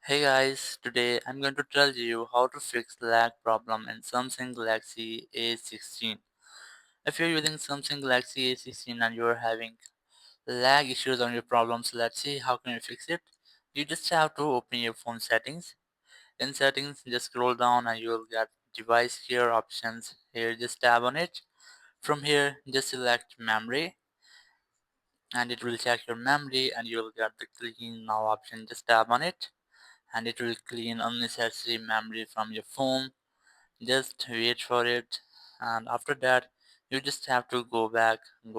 Hey guys, today I'm going to tell you how to fix lag problem in Samsung Galaxy A16. If you're using Samsung Galaxy A16 and you're having lag issues on your problems, let's see how can you fix it. You just have to open your phone settings. In settings, just scroll down and you'll get device care options. Here, just tap on it. From here, just select memory and it will check your memory and you'll get the clean now option. Just tap on it and it will clean unnecessary memory from your phone. Just wait for it, and after that you just have to go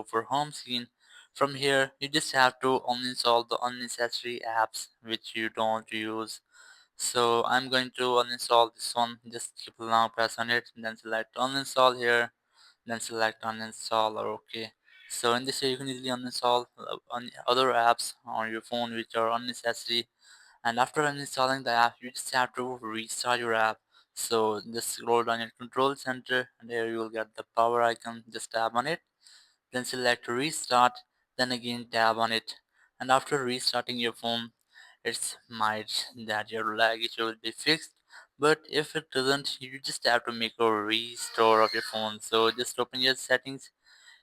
for home screen. From here you just have to uninstall the unnecessary apps which you don't use. So I'm going to uninstall this one. Just keep a long press on it, then select uninstall here, then select uninstall or okay. So in this way you can easily uninstall other apps on your phone which are unnecessary, and after uninstalling the app you just have to restart your app. So just scroll down your control center and there you will get the power icon. Just tap on it, then select restart, then again tap on it, and after restarting your phone it's might that your lag issue will be fixed. But if it doesn't, you just have to make a restore of your phone. So just open your settings.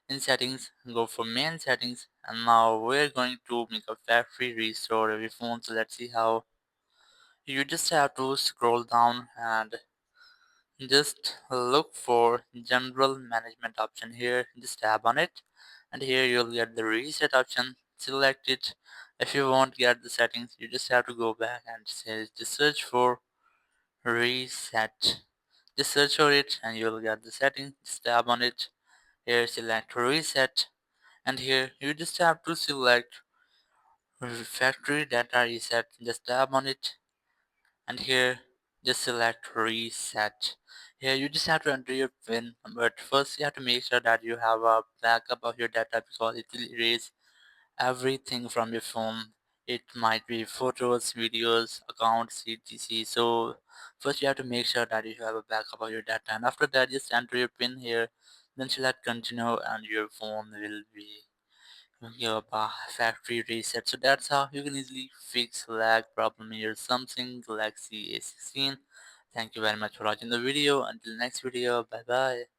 In settings, go for main settings, and now we're going to make a factory restore of your phone. So let's see how. You just have to scroll down and just look for general management option here. Just tap on it and here you'll get the reset option. Select it. If you won't get the settings, you just have to go back and just search for reset. Just search for it and you'll get the settings. Just tap on it. Here select reset, and here you just have to select factory data reset. Just tap on it and here just select reset. Here you just have to enter your pin, but first you have to make sure that you have a backup of your data because it will erase everything from your phone. It might be photos, videos, accounts, etc. So first you have to make sure that you have a backup of your data, and after that just enter your pin here, then select continue and your phone will be your factory reset. So that's how you can easily fix lag problem in your Samsung Galaxy A16. Thank you very much for watching the video. Until next video, bye bye.